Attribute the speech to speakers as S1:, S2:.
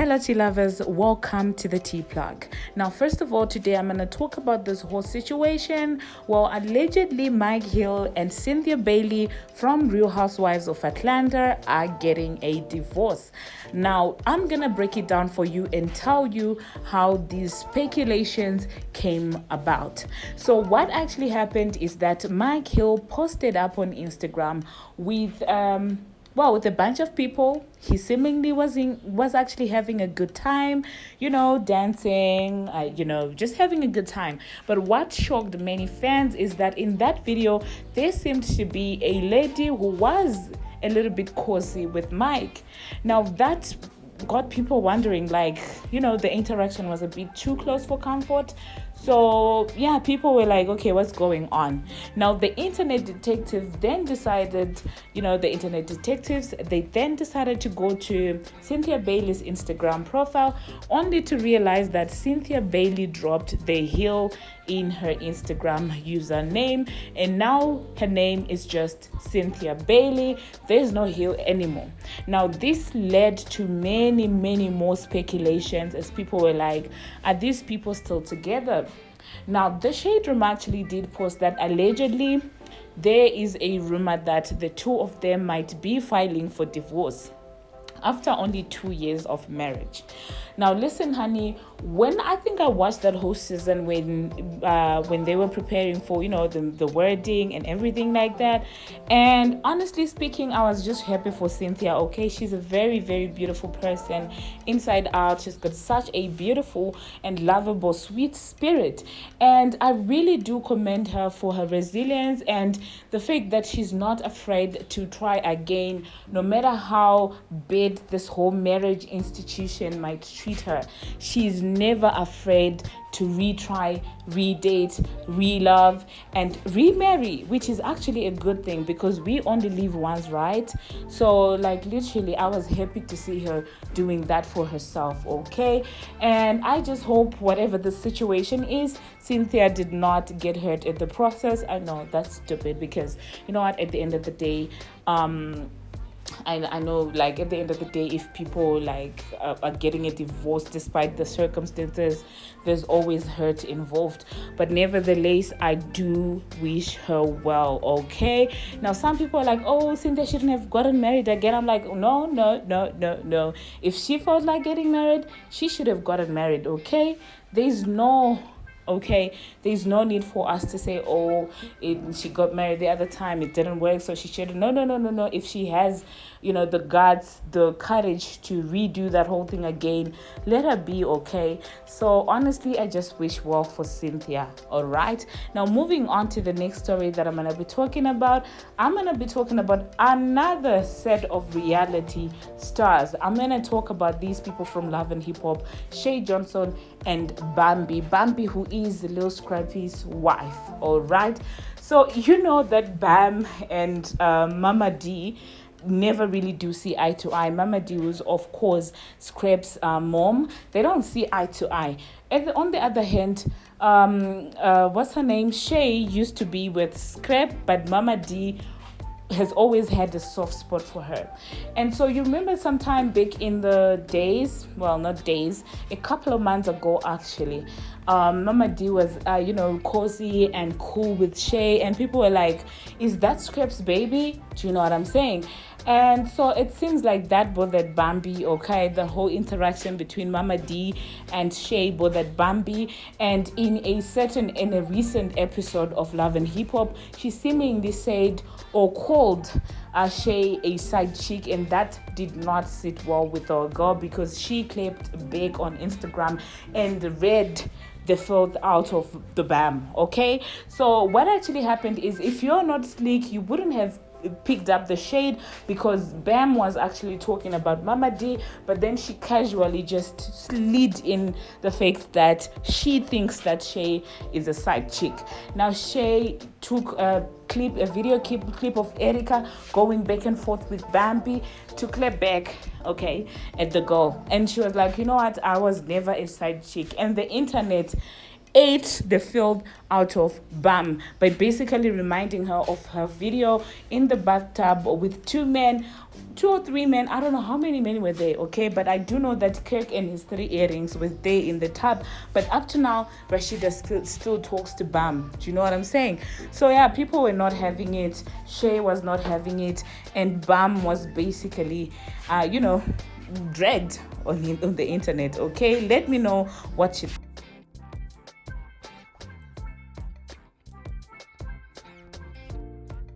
S1: Hello tea lovers, welcome to the Tea Plug. Now first of all, today I'm going to talk about this whole situation. Well, allegedly Mike Hill and Cynthia Bailey from Real Housewives of Atlanta are getting a divorce. Now I'm going to break it down for you and tell you how these speculations came about. So what actually happened is that Mike Hill posted up on Instagram with with a bunch of people. He seemingly was actually having a good time, dancing, just having a good time. But what shocked many fans is that in that video, there seemed to be a lady who was a little bit cozy with Mike. Now that got people wondering, the interaction was a bit too close for comfort. So people were like, okay, what's going on? Now the internet detectives then decided to go to Cynthia Bailey's Instagram profile, only to realize that Cynthia Bailey dropped the Hill in her Instagram username, and now her name is just Cynthia Bailey. There's no Hill anymore. Now this led to many more speculations, as people were like, are these people still together? Now the Shade Room actually did post that allegedly there is a rumor that the two of them might be filing for divorce after only 2 years of marriage. Now listen, honey, when I watched that whole season when they were preparing for the wedding and everything like that, and honestly speaking, I was just happy for Cynthia. Okay, she's a very beautiful person inside out. She's got such a beautiful and lovable, sweet spirit, and I really do commend her for her resilience and the fact that she's not afraid to try again, no matter how bad this whole marriage institution might treat her. She's never afraid to retry, redate, relove, and remarry, which is actually a good thing because we only live once, right? So literally, I was happy to see her doing that for herself, okay? And I just hope whatever the situation is, Cynthia did not get hurt in the process. I know that's stupid because you know what, at the end of the day, I know, at the end of the day, if people are getting a divorce despite the circumstances, there's always hurt involved. But nevertheless, I do wish her well, okay? Now, some people are like, oh, Cynthia shouldn't have gotten married again. I'm like, no. If she felt like getting married, she should have gotten married, okay? There's no need for us to say, she got married the other time, it didn't work, so she shouldn't. No. If she has the guts, the courage to redo that whole thing again, let her be, okay? So honestly, I just wish well for Cynthia. All right, now moving on to the next story that I'm gonna be talking about. I'm gonna be talking about another set of reality stars. I'm gonna talk about these people from Love and Hip Hop, Shay Johnson and Bambi, who is Lil Scappy's wife. All right, so you know that Bam and Momma Dee never really do see eye to eye. Momma Dee was, of course, Scrap's mom. They don't see eye to eye. On the other hand, what's her name? Shay used to be with Scrap, but Momma Dee has always had a soft spot for her. And so you remember sometime back in the days, well, not days, a couple of months ago actually, Momma Dee was cozy and cool with Shay, and people were like, is that Scrap's baby? Do you know what I'm saying? And so it seems like that bothered Bambi, okay? The whole interaction between Momma Dee and Shay bothered Bambi. And in a recent episode of Love and Hip Hop, she seemingly said or called Shay a side chick, and that did not sit well with our girl because she clapped big on Instagram and read the filth out of the Bam, okay? So what actually happened is, if you're not sleek, you wouldn't have picked up the shade, because Bam was actually talking about Momma Dee, but then she casually just slid in the fact that she thinks that Shay is a side chick. Now Shay took a video clip of Erica going back and forth with Bambi to clap back, okay, at the girl, and she was like, you know what, I was never a side chick. And the internet ate the filth out of Bam by basically reminding her of her video in the bathtub with two or three men. I don't know how many men were there, okay? But I do know that Kirk and his 3 earrings were there in the tub. But up to now, Rashida still talks to Bam. Do you know what I'm saying? So yeah, people were not having it. Shay was not having it. And Bam was basically, dragged on the internet, okay? Let me know what you